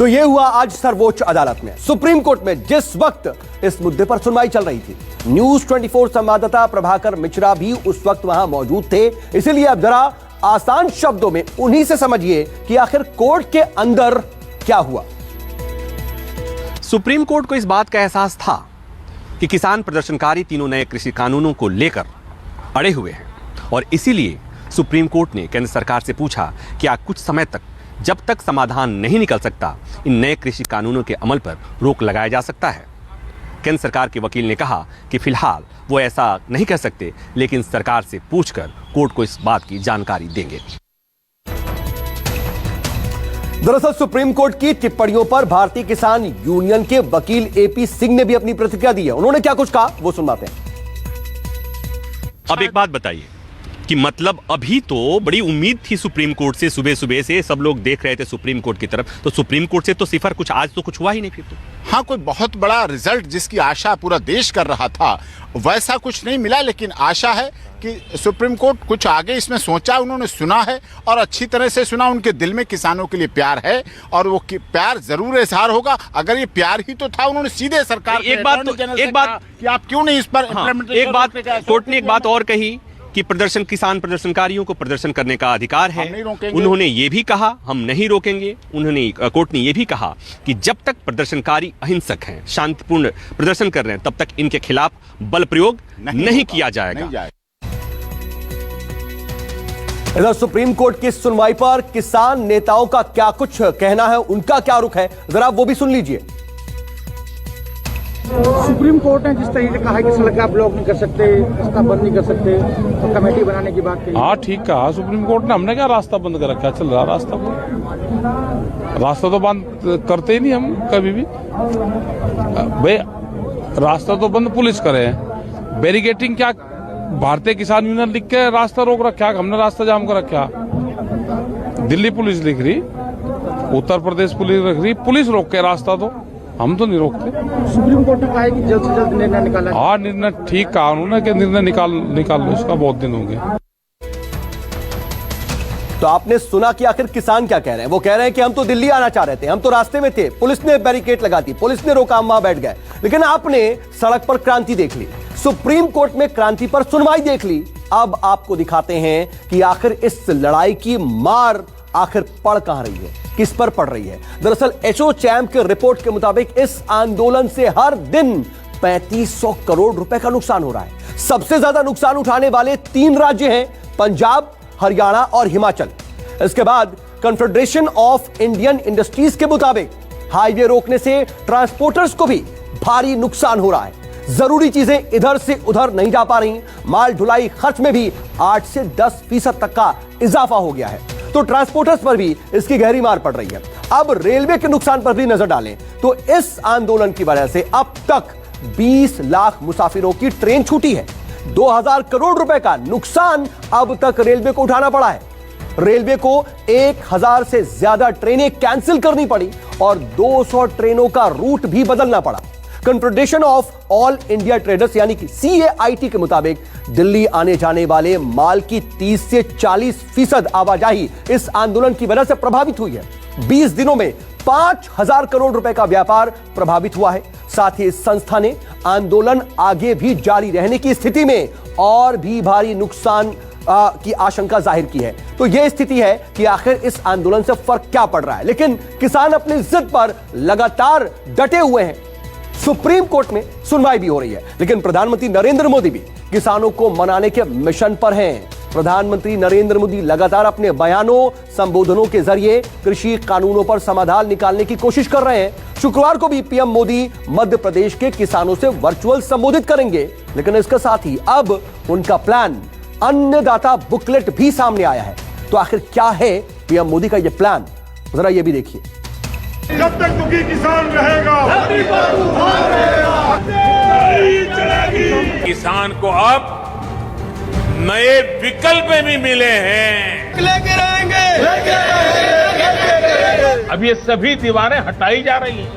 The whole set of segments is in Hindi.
तो यह हुआ आज सर्वोच्च अदालत में। सुप्रीम कोर्ट में जिस वक्त इस मुद्दे पर सुनवाई चल रही थी, न्यूज 24 संवाददाता प्रभाकर मिश्रा भी उस वक्त वहां मौजूद थे। इसीलिए अब जरा आसान शब्दों में उन्हीं से समझिए कि आखिर कोर्ट के अंदर क्या हुआ। सुप्रीम कोर्ट को इस बात का एहसास था कि किसान प्रदर्शनकारी तीनों नए कृषि कानूनों को लेकर अड़े हुए हैं और इसीलिए सुप्रीम कोर्ट ने केंद्र सरकार से पूछा कि क्या कुछ समय तक, जब तक समाधान नहीं निकल सकता, इन नए कृषि कानूनों के अमल पर रोक लगाया जा सकता है। केंद्र सरकार के वकील ने कहा कि फिलहाल वो ऐसा नहीं कह सकते, लेकिन सरकार से पूछकर कोर्ट को इस बात की जानकारी देंगे। दरअसल सुप्रीम कोर्ट की टिप्पणियों पर भारतीय किसान यूनियन के वकील एपी सिंह ने भी अपनी प्रतिक्रिया दी है। उन्होंने क्या कुछ कहा वो सुनवाते हैं। अब एक बात बताइए कि मतलब अभी तो बड़ी उम्मीद थी सुप्रीम कोर्ट से, सुबह सुबह से सब लोग देख रहे थे सुप्रीम कोर्ट की तरफ, तो सुप्रीम कोर्ट से तो सिफर कुछ, आज तो कुछ हुआ ही नहीं। फिर तो हाँ, कोई बहुत बड़ा रिजल्ट जिसकी आशा पूरा देश कर रहा था वैसा कुछ नहीं मिला, लेकिन आशा है कि सुप्रीम कोर्ट कुछ आगे इसमें सोचा, उन्होंने सुना है और अच्छी तरह से सुना। उनके दिल में किसानों के लिए प्यार है और वो प्यार जरूर इजहार होगा। अगर ये प्यार ही तो था, उन्होंने सीधे सरकार एक बात कि आप क्यों नहीं इस पर एक बात कोर्ट ने एक बात और कही कि किसान प्रदर्शनकारियों को प्रदर्शन करने का अधिकार है। उन्होंने ये भी कहा हम नहीं रोकेंगे। कोर्ट ने ये भी कहा कि जब तक प्रदर्शनकारी अहिंसक हैं, शांतिपूर्ण प्रदर्शन कर रहे हैं, तब तक इनके खिलाफ बल प्रयोग नहीं किया जाएगा। इधर सुप्रीम कोर्ट की सुनवाई पर किसान नेताओं का क्या कुछ कहना है, उनका क्या रुख है, जरा वो भी सुन लीजिए। सुप्रीम कोर्ट ने जिस तरीके से कहा है कि सड़क ब्लॉक नहीं कर सकते, रास्ता बंद नहीं कर सकते, तो कमेटी बनाने की बात कही। हाँ, ठीक कहा सुप्रीम कोर्ट ने। हमने क्या रास्ता बंद कर रखा, चल रहा रास्ता तो बंद करते ही नहीं हम कभी भी। भाई रास्ता तो बंद पुलिस करे, बैरिकेटिंग क्या भारतीय किसान यूनियन लिख के रास्ता रोक रखा, हमने रास्ता जाम कर रखा। दिल्ली पुलिस लिख रही, उत्तर प्रदेश पुलिस लिख रही, पुलिस रोक के रास्ता, तो हम तो नहीं रोकते। सुप्रीम कोर्ट ने कहा है कि जल्द से जल्द निर्णय निकाला। हाँ, निर्णय ठीक कहा उन्होंने कि निर्णय निकाल लो, इसका बहुत दिन हो गए। तो आपने सुना कि आखिर किसान क्या कह रहे हैं। वो कह रहे हैं कि हम तो दिल्ली आना चाह रहे थे, हम तो रास्ते में थे, पुलिस ने बैरिकेड लगा दी, पुलिस ने रोका, हम वहां बैठ गए। लेकिन आपने सड़क पर क्रांति देख ली, सुप्रीम कोर्ट में क्रांति पर सुनवाई देख ली। अब आपको दिखाते हैं कि आखिर इस लड़ाई की मार आखिर पड़ कहां रही है, किस पर पड़ रही है। दरअसल एसोचैम के रिपोर्ट के मुताबिक इस आंदोलन से हर दिन 3500 करोड़ रुपए का नुकसान हो रहा है। सबसे ज्यादा नुकसान उठाने वाले 3 राज्य हैं, पंजाब, हरियाणा और हिमाचल। इसके बाद कन्फेडरेशन ऑफ इंडियन इंडस्ट्रीज के मुताबिक हाईवे रोकने से ट्रांसपोर्टर्स को भी भारी नुकसान हो रहा है। जरूरी चीजें इधर से उधर नहीं जा पा रही, माल ढुलाई खर्च में भी 8 से 10% तक का इजाफा हो गया है। तो ट्रांसपोर्टर्स पर भी इसकी गहरी मार पड़ रही है। अब रेलवे के नुकसान पर भी नजर डालें तो इस आंदोलन की वजह से अब तक 20 लाख मुसाफिरों की ट्रेन छूटी है। 2000 करोड़ रुपए का नुकसान अब तक रेलवे को उठाना पड़ा है। रेलवे को 1000 से ज्यादा ट्रेनें कैंसिल करनी पड़ी और 200 ट्रेनों का रूट भी बदलना पड़ा। Confederation of all India traders यानी कि CAIT के मुताबिक दिल्ली आने जाने वाले माल की 30 से 40% आवाजाही इस आंदोलन की वजह से प्रभावित हुई है। 20 दिनों में 5000 करोड़ रुपए का व्यापार प्रभावित हुआ है। साथ ही इस संस्था ने आंदोलन आगे भी जारी रहने की स्थिति में और भी भारी नुकसान की आशंका जाहिर की है। तो यह स्थिति है कि आखिर इस आंदोलन से फर्क क्या पड़ रहा है। लेकिन किसान अपनी जिद पर लगातार डटे हुए हैं। सुप्रीम कोर्ट में सुनवाई भी हो रही है, लेकिन प्रधानमंत्री नरेंद्र मोदी भी किसानों को मनाने के मिशन पर हैं। प्रधानमंत्री नरेंद्र मोदी लगातार अपने बयानों, संबोधनों के जरिए कृषि कानूनों पर समाधान निकालने की कोशिश कर रहे हैं। शुक्रवार को भी पीएम मोदी मध्य प्रदेश के किसानों से वर्चुअल संबोधित करेंगे। लेकिन इसके साथ ही अब उनका प्लान अन्नदाता बुकलेट भी सामने आया है। तो आखिर क्या है पीएम मोदी का यह प्लान, जरा यह भी देखिए। जब तक दुखी किसान रहेगा, किसान को अब नए विकल्प भी मिले हैं, लेके रहेंगे। अब ये सभी दीवारें हटाई जा रही हैं।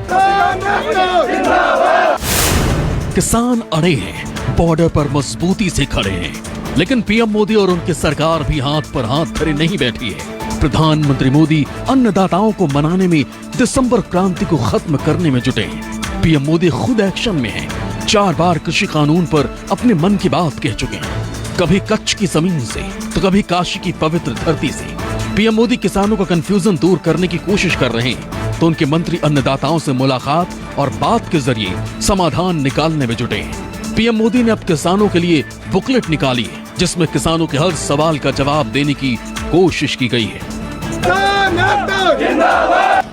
किसान अड़े हैं, बॉर्डर पर मजबूती से खड़े हैं, लेकिन पीएम मोदी और उनकी सरकार भी हाथ पर हाथ धरे नहीं बैठी है। प्रधानमंत्री मोदी अन्नदाताओं को मनाने में दिसंबर क्रांति को खत्म करने में जुटे हैं। पीएम मोदी खुद एक्शन में हैं। 4 बार कृषि कानून पर अपने मन की बात कह चुके हैं, कभी कच्छ की जमीन से तो कभी काशी की पवित्र धरती से। पीएम मोदी किसानों का कंफ्यूजन दूर करने की कोशिश कर रहे हैं तो उनके मंत्री अन्नदाताओं से मुलाकात और बात के जरिए समाधान निकालने में जुटे हैं। पीएम मोदी ने अब किसानों के लिए बुकलेट निकाली है जिसमें किसानों के हर सवाल का जवाब देने की कोशिश की गई है।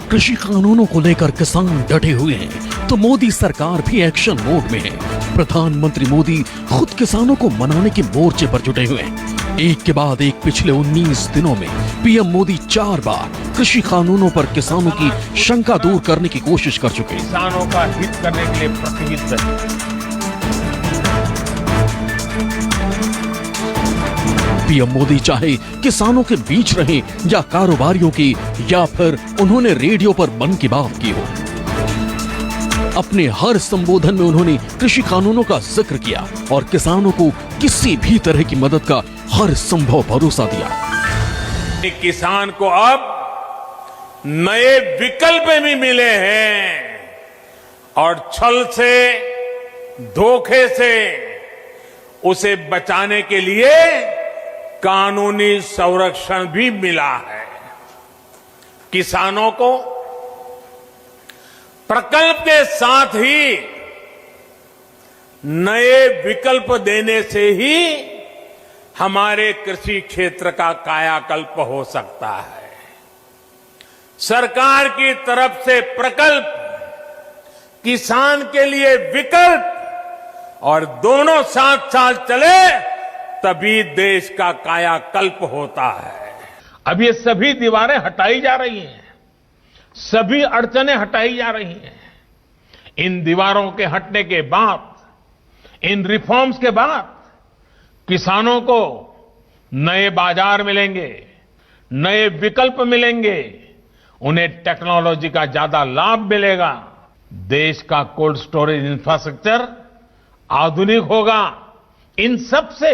कृषि कानूनों को लेकर किसान डटे हुए हैं तो मोदी सरकार भी एक्शन मोड में है। प्रधानमंत्री मोदी खुद किसानों को मनाने के मोर्चे पर जुटे हुए हैं। एक के बाद एक पिछले 19 दिनों में पीएम मोदी 4 बार कृषि कानूनों पर किसानों की शंका दूर करने की कोशिश कर चुके हैं। किसानों का हित करने के लिए प्रतिबद्ध है। पीएम मोदी चाहे किसानों के बीच रहें या कारोबारियों की, या फिर उन्होंने रेडियो पर मन की बात की हो, अपने हर संबोधन में उन्होंने कृषि कानूनों का जिक्र किया और किसानों को किसी भी तरह की मदद का हर संभव भरोसा दिया। किसान को अब नए विकल्प भी मिले हैं और छल से, धोखे से उसे बचाने के लिए कानूनी संरक्षण भी मिला है। किसानों को प्रकल्प के साथ ही नए विकल्प देने से ही हमारे कृषि क्षेत्र का कायाकल्प हो सकता है। सरकार की तरफ से प्रकल्प, किसान के लिए विकल्प और दोनों साथ साथ चले तभी देश का कायाकल्प होता है। अब ये सभी दीवारें हटाई जा रही हैं, सभी अड़चनें हटाई जा रही हैं। इन दीवारों के हटने के बाद, इन रिफॉर्म्स के बाद किसानों को नए बाजार मिलेंगे, नए विकल्प मिलेंगे, उन्हें टेक्नोलॉजी का ज्यादा लाभ मिलेगा। देश का कोल्ड स्टोरेज इंफ्रास्ट्रक्चर आधुनिक होगा। इन सब से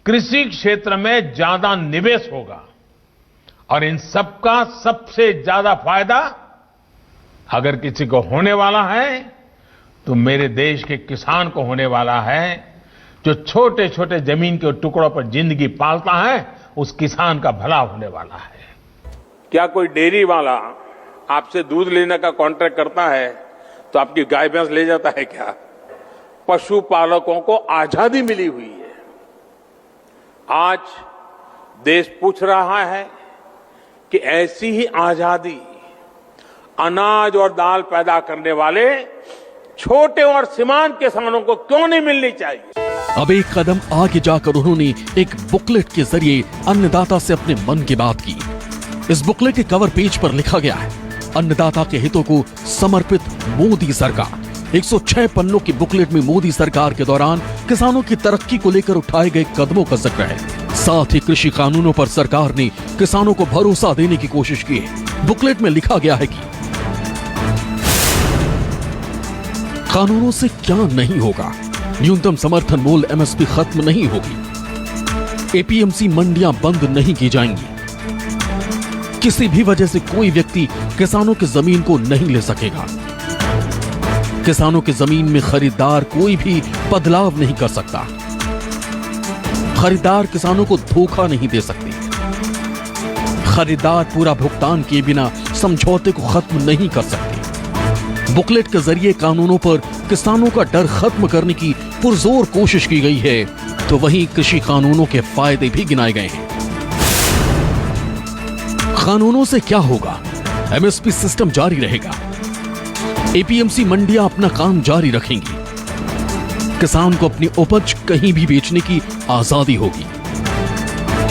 कृषि क्षेत्र में ज्यादा निवेश होगा और इन सबका सबसे ज्यादा फायदा अगर किसी को होने वाला है तो मेरे देश के किसान को होने वाला है, जो छोटे छोटे जमीन के टुकड़ों पर जिंदगी पालता है, उस किसान का भला होने वाला है। क्या कोई डेयरी वाला आपसे दूध लेने का कॉन्ट्रैक्ट करता है तो आपकी गाय भैंस ले जाता है क्या? पशुपालकों को आजादी मिली हुई है। आज देश पूछ रहा है कि ऐसी ही आजादी अनाज और दाल पैदा करने वाले छोटे और सीमांत किसानों को क्यों नहीं मिलनी चाहिए? अब एक कदम आगे जाकर उन्होंने एक बुकलेट के जरिए अन्नदाता से अपने मन की बात की। इस बुकलेट के कवर पेज पर लिखा गया है, अन्नदाता के हितों को समर्पित मोदी सरकार। 106 पन्नों की बुकलेट में मोदी सरकार के दौरान किसानों की तरक्की को लेकर उठाए गए कदमों का जिक्र है। साथ ही कृषि कानूनों पर सरकार ने किसानों को भरोसा देने की कोशिश की है। बुकलेट में लिखा गया है कि कानूनों से क्या नहीं होगा, न्यूनतम समर्थन मूल्य एमएसपी खत्म नहीं होगी, एपीएमसी मंडियां बंद नहीं की जाएंगी, किसी भी वजह से कोई व्यक्ति किसानों की जमीन को नहीं ले सकेगा, किसानों की जमीन में खरीदार कोई भी बदलाव नहीं कर सकता, खरीदार किसानों को धोखा नहीं दे सकते, खरीदार पूरा भुगतान किए बिना समझौते को खत्म नहीं कर सकते। बुकलेट के जरिए कानूनों पर किसानों का डर खत्म करने की पुरजोर कोशिश की गई है, तो वहीं कृषि कानूनों के फायदे भी गिनाए गए हैं। कानूनों से क्या होगा? एमएसपी सिस्टम जारी रहेगा, एपीएमसी मंडियां अपना काम जारी रखेंगी, किसान को अपनी उपज कहीं भी बेचने की आजादी होगी,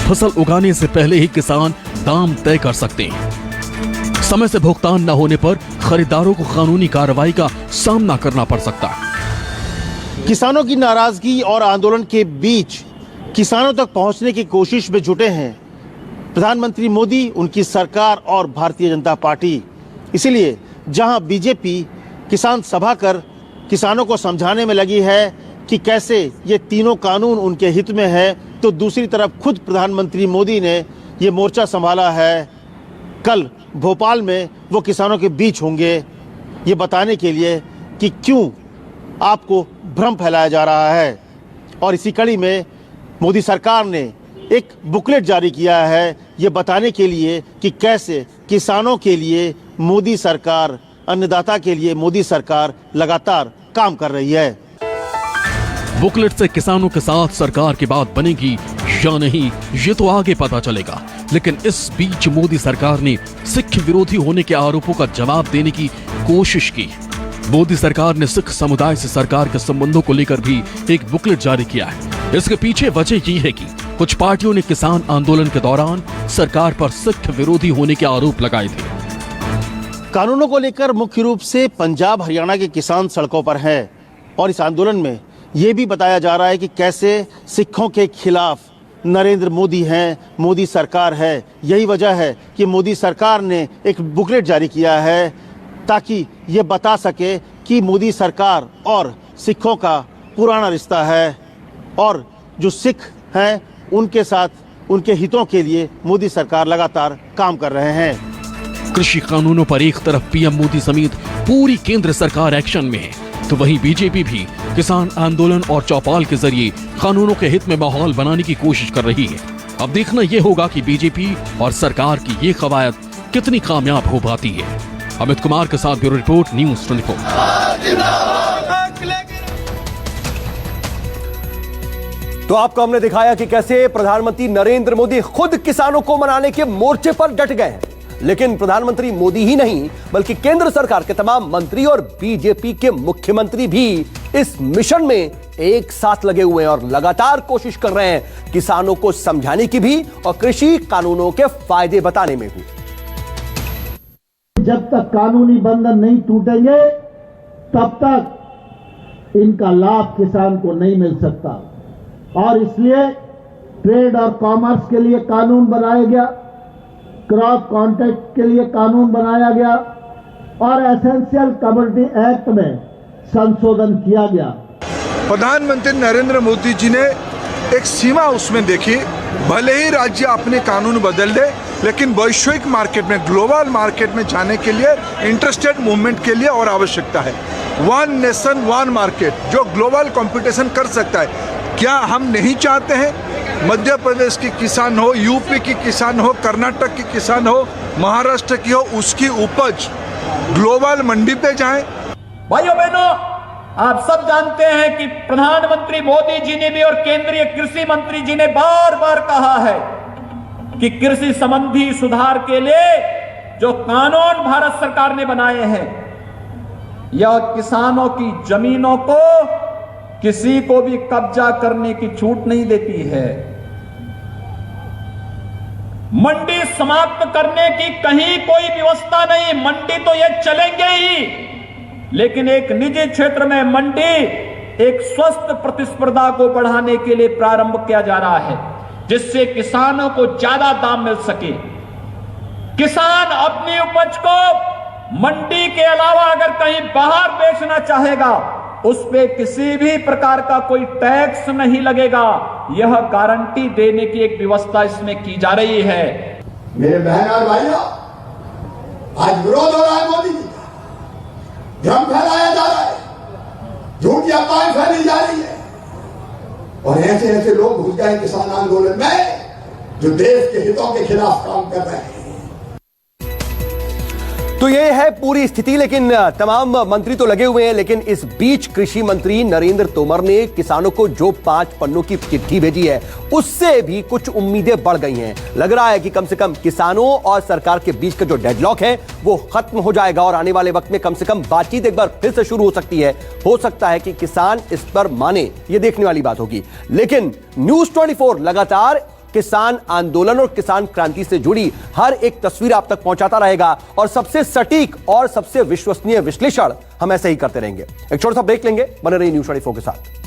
फसल उगाने से पहले ही किसान दाम तय कर सकते हैं, समय से भुगतान न होने पर खरीदारों को कानूनी कार्रवाई का सामना करना पड़ सकता है। किसानों की नाराजगी और आंदोलन के बीच किसानों तक पहुंचने की कोशिश में जुटे हैं प्रधानमंत्री मोदी, उनकी सरकार और भारतीय जनता पार्टी। इसीलिए जहां बीजेपी किसान सभा कर किसानों को समझाने में लगी है कि कैसे ये तीनों कानून उनके हित में है, तो दूसरी तरफ खुद प्रधानमंत्री मोदी ने ये मोर्चा संभाला है, कल भोपाल में वो किसानों के बीच होंगे, ये बताने के लिए कि क्यों आपको भ्रम फैलाया जा रहा है। और इसी कड़ी में मोदी सरकार ने एक बुकलेट जारी किया है, ये बताने के लिए कि कैसे किसानों के लिए मोदी सरकार, अन्नदाता के लिए मोदी सरकार लगातार काम कर रही है। बुकलेट से किसानों के साथ सरकार की बात बनेगी या नहीं, ये तो आगे पता चलेगा। लेकिन इस बीच मोदी सरकार ने सिख विरोधी होने के आरोपों का जवाब देने की कोशिश की। मोदी सरकार ने सिख समुदाय से सरकार के संबंधों को लेकर भी एक बुकलेट जारी किया है। इसके पीछे वजह यह है कि कुछ पार्टियों ने किसान आंदोलन के दौरान सरकार पर सिख विरोधी होने के आरोप लगाए थे। कानूनों को लेकर मुख्य रूप से पंजाब हरियाणा के किसान सड़कों पर हैं और इस आंदोलन में यह भी बताया जा रहा है कि कैसे सिखों के खिलाफ नरेंद्र मोदी हैं, मोदी सरकार है। यही वजह है कि मोदी सरकार ने एक बुकलेट जारी किया है ताकि ये बता सके कि मोदी सरकार और सिखों का पुराना रिश्ता है और जो सिख हैं उनके साथ, उनके हितों के लिए मोदी सरकार लगातार काम कर रहे हैं। कृषि कानूनों पर एक तरफ पीएम मोदी समेत पूरी केंद्र सरकार एक्शन में है, तो वहीं बीजेपी भी किसान आंदोलन और चौपाल के जरिए कानूनों के हित में माहौल बनाने की कोशिश कर रही है। अब देखना यह होगा कि बीजेपी और सरकार की ये कवायद कितनी कामयाब हो पाती है। अमित कुमार के साथ ब्यूरो रिपोर्ट, न्यूज़ 24। तो आपको हमने दिखाया कि कैसे प्रधानमंत्री नरेंद्र मोदी खुद किसानों को मनाने के मोर्चे पर डट गए हैं। लेकिन प्रधानमंत्री मोदी ही नहीं बल्कि केंद्र सरकार के तमाम मंत्री और बीजेपी के मुख्यमंत्री भी इस मिशन में एक साथ लगे हुए हैं और लगातार कोशिश कर रहे हैं किसानों को समझाने की भी और कृषि कानूनों के फायदे बताने में भी। जब तक कानूनी बंधन नहीं टूटेंगे तब तक इनका लाभ किसान को नहीं मिल सकता और इसलिए ट्रेड और कॉमर्स के लिए कानून बनाया गया, क्रॉप कॉन्ट्रैक्ट के लिए कानून बनाया गया और एसेंशियल कमोडिटी एक्ट में संशोधन किया गया। प्रधानमंत्री नरेंद्र मोदी जी ने एक सीमा उसमें देखी, भले ही राज्य अपने कानून बदल दे लेकिन वैश्विक मार्केट में, ग्लोबल मार्केट में जाने के लिए इंटरस्टेट मूवमेंट के लिए और आवश्यकता है। वन नेशन वन मार्केट जो ग्लोबल कंपटीशन कर सकता है। क्या हम नहीं चाहते हैं मध्य प्रदेश की किसान हो, यूपी की किसान हो, कर्नाटक की किसान हो, महाराष्ट्र की हो, उसकी उपज ग्लोबल मंडी पे जाए? भाइयों बहनों, आप सब जानते हैं कि प्रधानमंत्री मोदी जी ने भी और केंद्रीय कृषि मंत्री जी ने बार बार कहा है कि कृषि संबंधी सुधार के लिए जो कानून भारत सरकार ने बनाए हैं यह किसानों की जमीनों को किसी को भी कब्जा करने की छूट नहीं देती है। मंडी समाप्त करने की कहीं कोई व्यवस्था नहीं, मंडी तो ये चलेंगे ही, लेकिन एक निजी क्षेत्र में मंडी एक स्वस्थ प्रतिस्पर्धा को बढ़ाने के लिए प्रारंभ किया जा रहा है जिससे किसानों को ज्यादा दाम मिल सके। किसान अपनी उपज को मंडी के अलावा अगर कहीं बाहर बेचना चाहेगा उस पे किसी भी प्रकार का कोई टैक्स नहीं लगेगा। यह गारंटी देने की एक व्यवस्था इसमें की जा रही है। मेरे बहन और भाइयों, आज विरोध हो रहा है मोदी जी का, भ्रम फैलाया जा रहा है, झूठी अफवाहें फैली जा रही है और ऐसे ऐसे लोग घुस गए किसान आंदोलन में जो देश के हितों के खिलाफ काम कर रहे हैं। तो ये है पूरी स्थिति। लेकिन तमाम मंत्री तो लगे हुए हैं, लेकिन इस बीच कृषि मंत्री नरेंद्र तोमर ने किसानों को जो 5 पन्नों की चिट्ठी भेजी है उससे भी कुछ उम्मीदें बढ़ गई हैं। लग रहा है कि कम से कम किसानों और सरकार के बीच का जो डेडलॉक है वो खत्म हो जाएगा और आने वाले वक्त में कम से कम बातचीत एक बार फिर से शुरू हो सकती है। हो सकता है कि किसान इस पर माने, ये देखने वाली बात होगी। लेकिन न्यूज़ 24 लगातार किसान आंदोलन और किसान क्रांति से जुड़ी हर एक तस्वीर आप तक पहुंचाता रहेगा और सबसे सटीक और सबसे विश्वसनीय विश्लेषण हम ऐसे ही करते रहेंगे। एक छोटा सा ब्रेक लेंगे, बने रहिए न्यूज़ 24 के साथ।